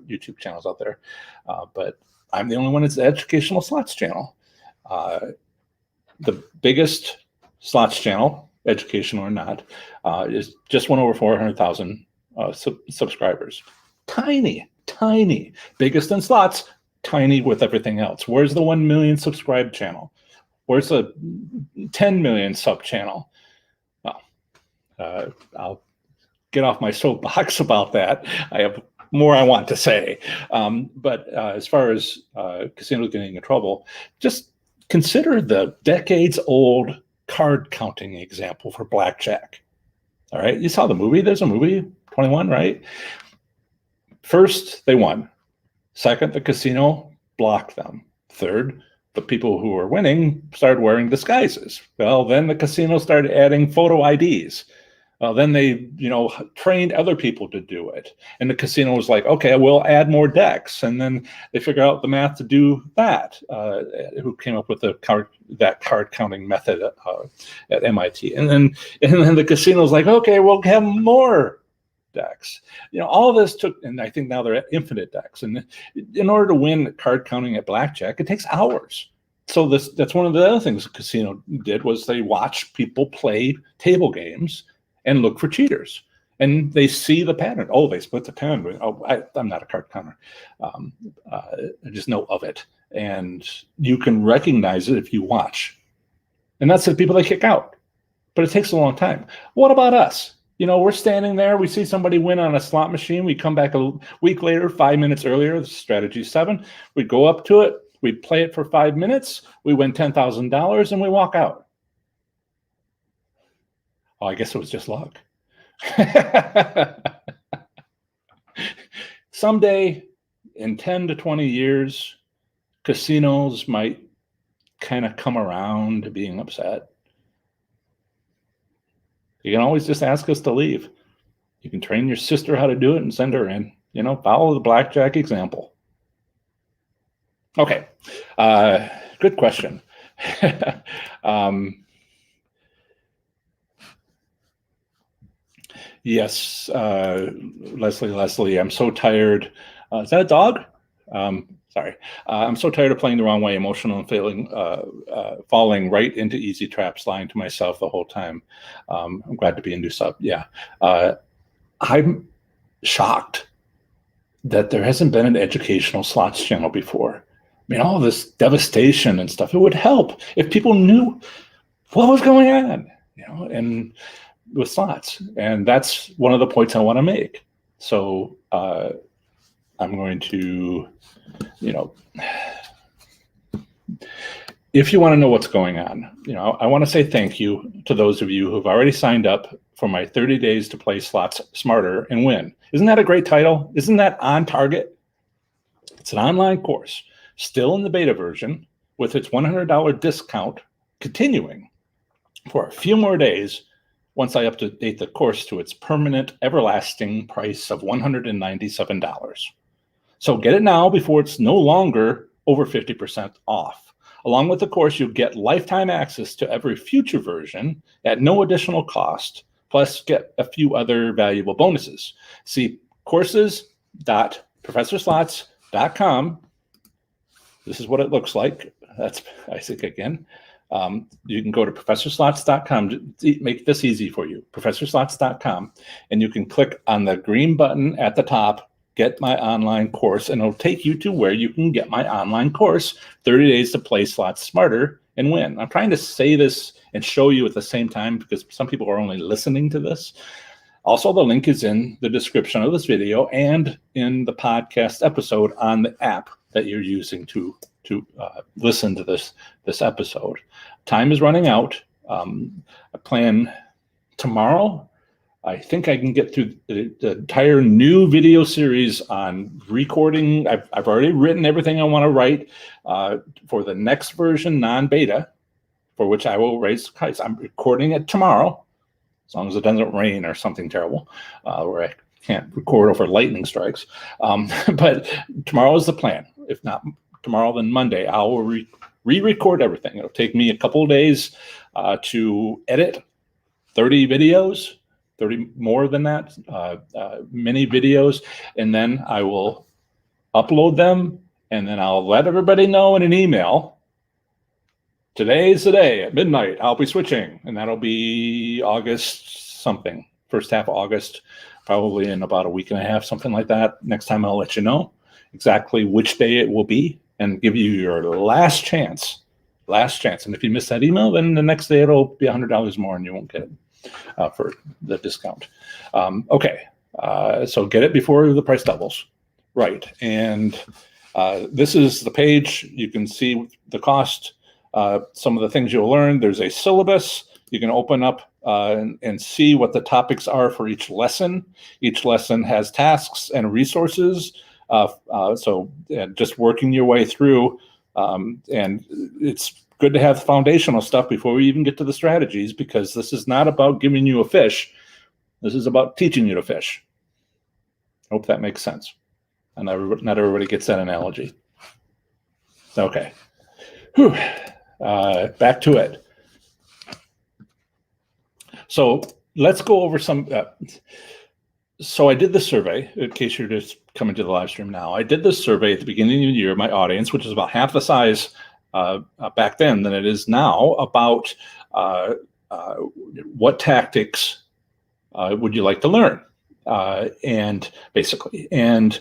YouTube channels out there, but I'm the only one that's the educational slots channel. The biggest slots channel, educational or not, is just went over 400,000 subscribers. Tiny. Biggest in slots, tiny with everything else. Where's the 1 million subscribe channel? Where's the 10 million sub channel? Well, I'll get off my soapbox about that. I have more I want to say. But as far as casinos getting in trouble, just consider the decades-old card counting example for blackjack. All right, you saw the movie. There's a movie, 21, right? First, they won. Second, the casino blocked them. Third, the people who were winning started wearing disguises. Well, then the casino started adding photo IDs. Then they, trained other people to do it. And the casino was like, okay, we'll add more decks. And then they figure out the math to do that. Who came up with that card counting method at MIT. And then the casino's like, okay, we'll have more decks. All of this took, and I think now they're at infinite decks. And in order to win card counting at blackjack, it takes hours. So that's one of the other things the casino did, was they watch people play table games and look for cheaters. And they see the pattern. Oh, they split the 10. Oh, I'm not a card counter. I just know of it. And you can recognize it if you watch. And that's the people they kick out. but it takes a long time. What about us? We're standing there, we see somebody win on a slot machine, we come back a week later, 5 minutes earlier, strategy 7, we go up to it, we play it for 5 minutes, we win $10,000, and we walk out. Oh, I guess it was just luck. Someday, in 10 to 20 years, casinos might kind of come around to being upset. You can always just ask us to leave. You can train your sister how to do it and send her in. Follow the blackjack example. Okay, good question. Yes, Leslie, I'm so tired. Is that a dog? Sorry. I'm so tired of playing the wrong way, emotional and falling right into easy traps, lying to myself the whole time. I'm glad to be a new sub. Yeah. I'm shocked that there hasn't been an educational slots channel before. I mean, all this devastation and stuff, it would help if people knew what was going on, and with slots. And that's one of the points I want to make. So I'm going to, if you want to know what's going on, I want to say thank you to those of you who've already signed up for my 30 days to play slots smarter and win. Isn't that a great title? Isn't that on target? It's an online course, still in the beta version, with its $100 discount continuing for a few more days once I update the course to its permanent, everlasting price of $197. So get it now before it's no longer over 50% off. Along with the course, you get lifetime access to every future version at no additional cost, plus get a few other valuable bonuses. See courses.professorslots.com. This is what it looks like. That's Isaac again. You can go to professorslots.com to make this easy for you, professorslots.com, and you can click on the green button at the top, get my online course, and it'll take you to where you can get my online course, 30 Days to Play Slots Smarter and Win. I'm trying to say this and show you at the same time because some people are only listening to this. Also, the link is in the description of this video and in the podcast episode on the app that you're using to listen to this episode. Time is running out. I plan tomorrow. I think I can get through the entire new video series on recording. I've already written everything I want to write for the next version, non-beta, for which I will raise the price. I'm recording it tomorrow, as long as it doesn't rain or something terrible, where I can't record over lightning strikes. But tomorrow is the plan. If not tomorrow, then Monday, I will re-record everything. It'll take me a couple of days to edit 30 videos, 30 more than that, many videos, and then I will upload them, and then I'll let everybody know in an email, today's the day at midnight, I'll be switching, and that'll be August something, first half of August, probably in about a week and a half, something like that. Next time I'll let you know exactly which day it will be and give you your last chance. And if you miss that email, then the next day it'll be $100 more and you won't get it for the discount. Okay, so get it before the price doubles. Right, and this is the page. You can see the cost, some of the things you'll learn. There's a syllabus. You can open up and see what the topics are for each lesson. Each lesson has tasks and resources. So just working your way through, and it's good to have foundational stuff before we even get to the strategies, because this is not about giving you a fish. This is about teaching you to fish. Hope that makes sense. And not everybody gets that analogy. Okay. Whew. Back to it. So let's go over some. So I did the survey, in case you're just coming to the live stream now. I did this survey at the beginning of the year, my audience, which is about half the size back then than it is now, about what tactics would you like to learn, and basically. And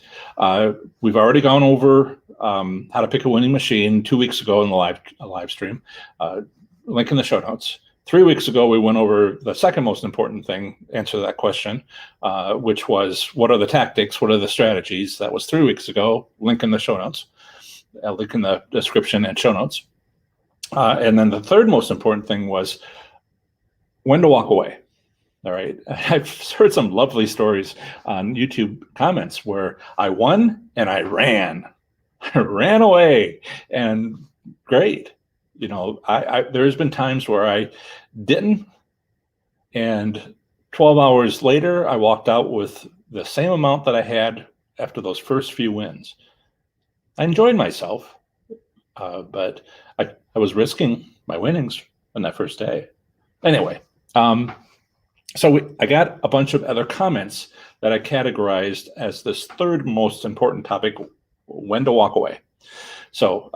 we've already gone over how to pick a winning machine 2 weeks ago in the live stream. Link in the show notes. 3 weeks ago, we went over the second most important thing, answer that question, which was, what are the tactics? What are the strategies? That was 3 weeks ago. Link in the show notes, link in the description and show notes. And then the third most important thing was when to walk away. All right. I've heard some lovely stories on YouTube comments where I won and I ran. I ran away, and great. There's been times where I didn't, and 12 hours later, I walked out with the same amount that I had after those first few wins. I enjoyed myself, but I was risking my winnings on that first day. Anyway, so I got a bunch of other comments that I categorized as this third most important topic, when to walk away. So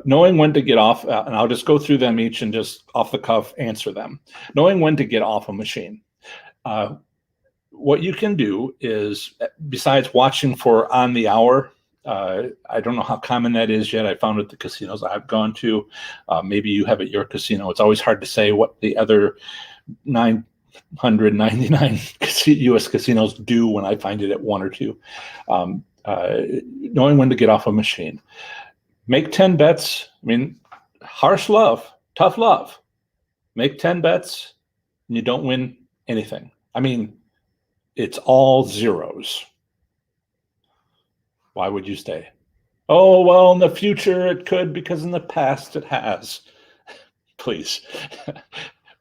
knowing when to get off, and I'll just go through them each and just off the cuff answer them. Knowing when to get off a machine. What you can do is, besides watching for on the hour, I don't know how common that is yet. I found at the casinos I've gone to. Maybe you have at your casino. It's always hard to say what the other 999 U.S. casinos do when I find it at one or two. Knowing when to get off a machine. Make 10 bets. I mean, harsh love, tough love. Make 10 bets and you don't win anything. I mean, it's all zeros. Why would you stay? Oh, well, in the future it could, because in the past it has. Please.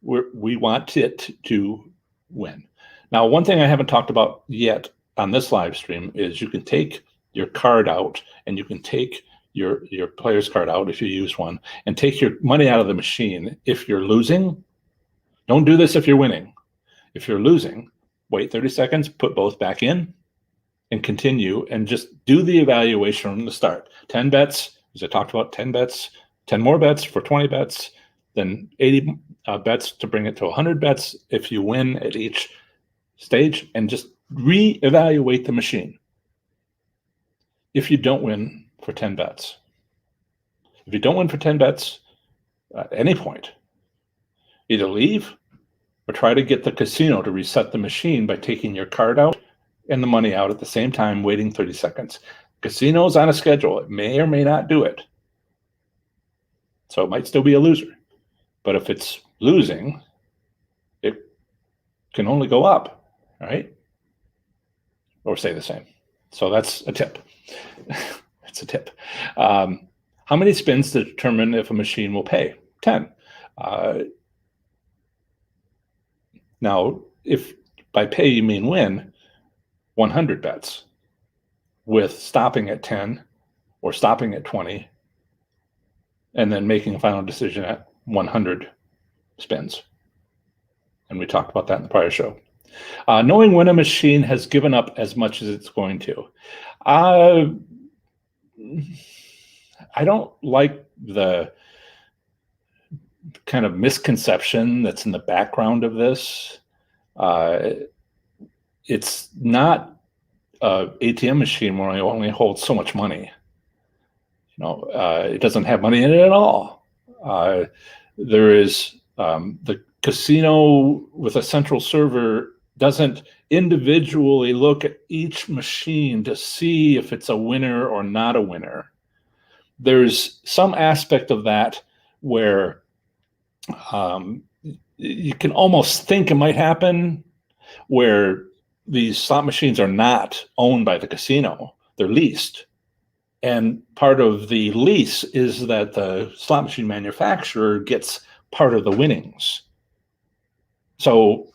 We want it to win. Now, one thing I haven't talked about yet on this live stream is you can take your card out, and you can take your player's card out if you use one, and take your money out of the machine if you're losing. Don't do this if you're winning. If you're losing, wait 30 seconds, put both back in, and continue, and just do the evaluation from the start. 10 bets, as I talked about, 10 bets, 10 more bets for 20 bets, then 80 bets to bring it to 100 bets if you win at each stage, and just reevaluate the machine if you don't win for 10 bets. If you don't win for 10 bets at any point, either leave or try to get the casino to reset the machine by taking your card out and the money out at the same time, waiting 30 seconds. Casino's on a schedule. It may or may not do it. So it might still be a loser. But if it's losing, it can only go up, right? Or stay the same. So that's a tip. That's a tip. How many spins to determine if a machine will pay? 10. Now, if by pay you mean win, 100 bets with stopping at 10 or stopping at 20, and then making a final decision at 100 spins. And we talked about that in the prior show. Knowing when a machine has given up as much as it's going to. I don't like the kind of misconception that's in the background of this. It's not an ATM machine where I only hold so much money. It doesn't have money in it at all. There is the casino with a central server doesn't individually look at each machine to see if it's a winner or not a winner. There's some aspect of that where you can almost think it might happen, where these slot machines are not owned by the casino, they're leased. And part of the lease is that the slot machine manufacturer gets part of the winnings. So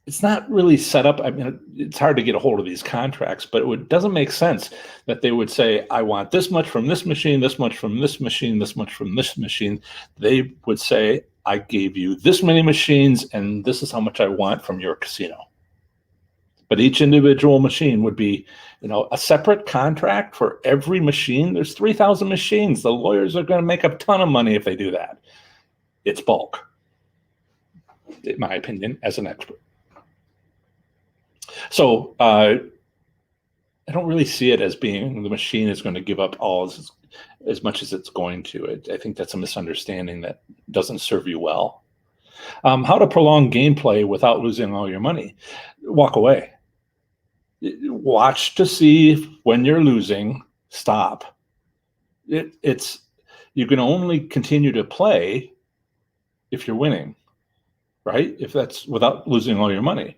it's not really set up. I mean, it's hard to get a hold of these contracts, but it doesn't make sense that they would say, I want this much from this machine, this much from this machine, this much from this machine. They would say, I gave you this many machines, and this is how much I want from your casino. But each individual machine would be, a separate contract for every machine. There's 3,000 machines. The lawyers are going to make a ton of money if they do that. It's bulk, in my opinion, as an expert. So I don't really see it as being the machine is going to give up all as much as it's going to. I think that's a misunderstanding that doesn't serve you well. How to prolong gameplay without losing all your money. Walk away. Watch to see if when you're losing, stop. It's you can only continue to play if you're winning, right? If that's without losing all your money.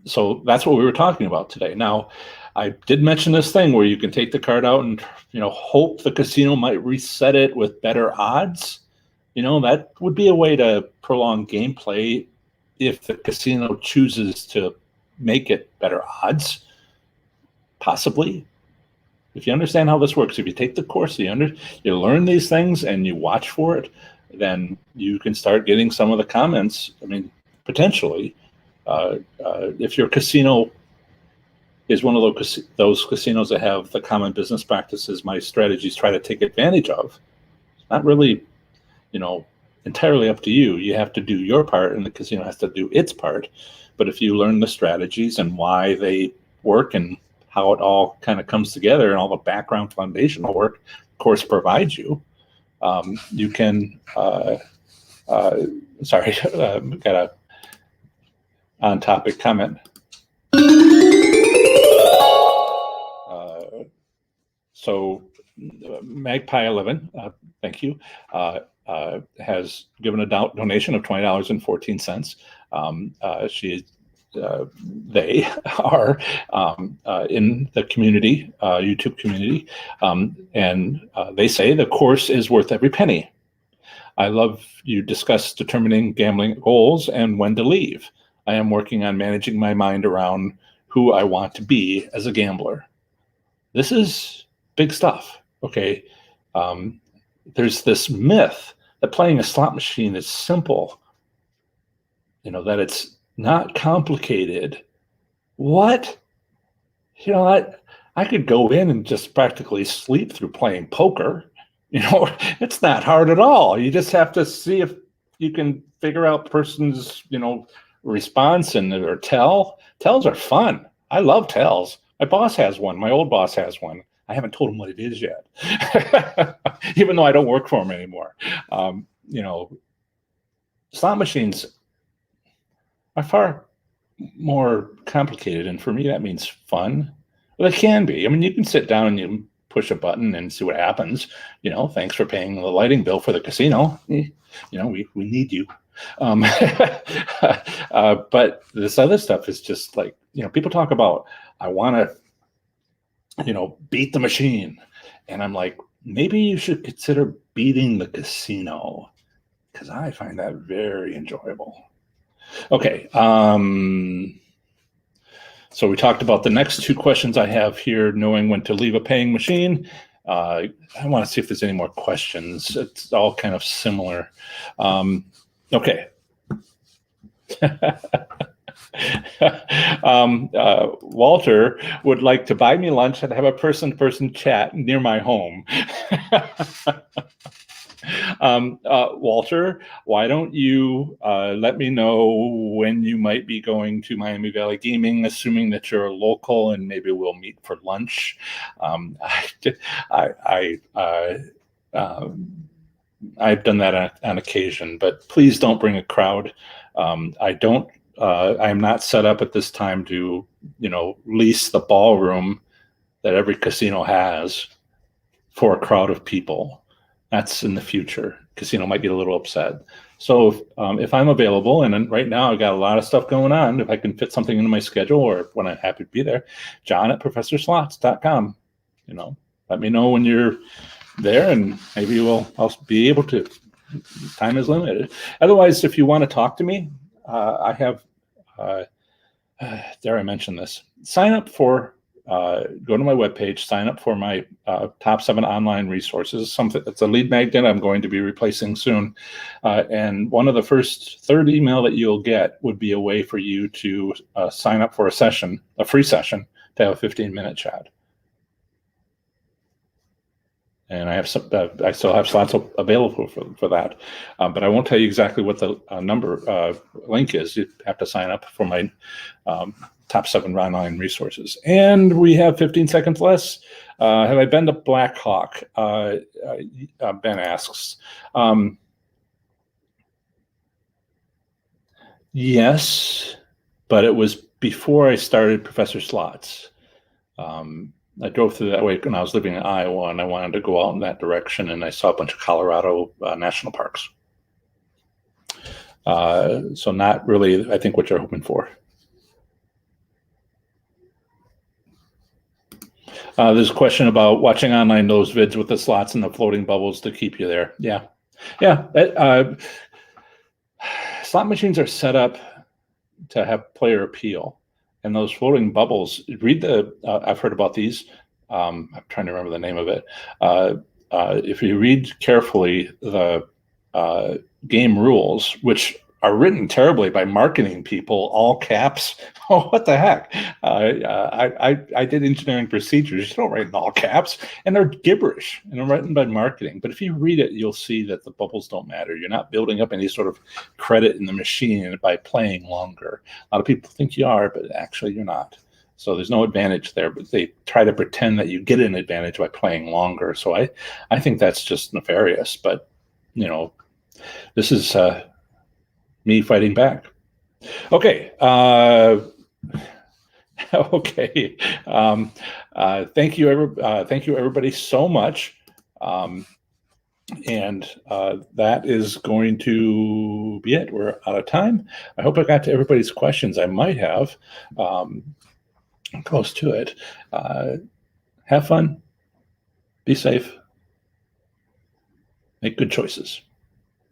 So that's what we were talking about today. Now, I did mention this thing where you can take the card out and hope the casino might reset it with better odds. That would be a way to prolong gameplay if the casino chooses to make it better odds. Possibly. If you understand how this works, if you take the course, you learn these things and you watch for it, then you can start getting some of the comments. I mean, potentially, if your casino is one of those casinos that have the common business practices my strategies try to take advantage of, it's not really, entirely up to you. You have to do your part and the casino has to do its part. But if you learn the strategies and why they work and how it all kind of comes together and all the background foundational work course provides you, you can, sorry, got a on-topic comment. So Magpie 11, thank you, has given a donation of $20.14. They are in the community, YouTube community, and they say the course is worth every penny. I love you discuss determining gambling goals and when to leave. I am working on managing my mind around who I want to be as a gambler. This is big stuff, okay? There's this myth that playing a slot machine is simple, that it's not complicated. What? I could go in and just practically sleep through playing poker. It's not hard at all. You just have to see if you can figure out person's, response or tell. Tells are fun. I love tells. My boss has one. My old boss has one. I haven't told him what it is yet, even though I don't work for him anymore. Slot machines are far more complicated, and for me that means fun. Well, it can be. I mean, you can sit down and you push a button and see what happens. Thanks for paying the lighting bill for the casino. We need you. But this other stuff is just like, people talk about, I want to, beat the machine. And I'm like, maybe you should consider beating the casino, because I find that very enjoyable. Okay. So we talked about the next two questions I have here, knowing when to leave a paying machine. I want to see if there's any more questions. It's all kind of similar. Okay. Walter would like to buy me lunch and have a person-to-person chat near my home. Walter, why don't you let me know when you might be going to Miami Valley Gaming, assuming that you're local, and maybe we'll meet for lunch. I've done that on occasion, but please don't bring a crowd. I'm not set up at this time to, lease the ballroom that every casino has for a crowd of people. That's in the future. Casino might get a little upset. So if I'm available, and right now I've got a lot of stuff going on, if I can fit something into my schedule or when I'm happy to be there, john@professorslots.com. Let me know when you're there, and maybe I'll be able to. Time is limited. Otherwise, if you want to talk to me, I have, dare I mention this, sign up for, go to my webpage, sign up for my top 7 online resources. It's a lead magnet I'm going to be replacing soon. And one of the first 3rd email that you'll get would be a way for you to sign up for a free session, to have a 15-minute chat. And I still have slots available for that, but I won't tell you exactly what the link is. You have to sign up for my top 7 online resources. And we have 15 seconds less. Have I been to Black Hawk? Ben asks. Yes, but it was before I started Professor Slots. I drove through that way when I was living in Iowa, and I wanted to go out in that direction, and I saw a bunch of Colorado national parks. So not really, I think, what you're hoping for. There's a question about watching online those vids with the slots and the floating bubbles to keep you there. Yeah, yeah. Slot machines are set up to have player appeal, and those floating bubbles. Read the. I've heard about these. I'm trying to remember the name of it. If you read carefully the game rules, which are written terribly by marketing people, all caps. Oh, what the heck? I did engineering procedures. You don't write in all caps, and they're gibberish, and they're written by marketing. But if you read it, you'll see that the bubbles don't matter. You're not building up any sort of credit in the machine by playing longer. A lot of people think you are, but actually you're not. So there's no advantage there, but they try to pretend that you get an advantage by playing longer. So I think that's just nefarious. But you know, this is me fighting back. Okay. Okay. Thank you, everybody, so much. And that is going to be it. We're out of time. I hope I got to everybody's questions. I might have. Close to it. Have fun. Be safe. Make good choices.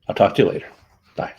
I'll talk to you later. Bye.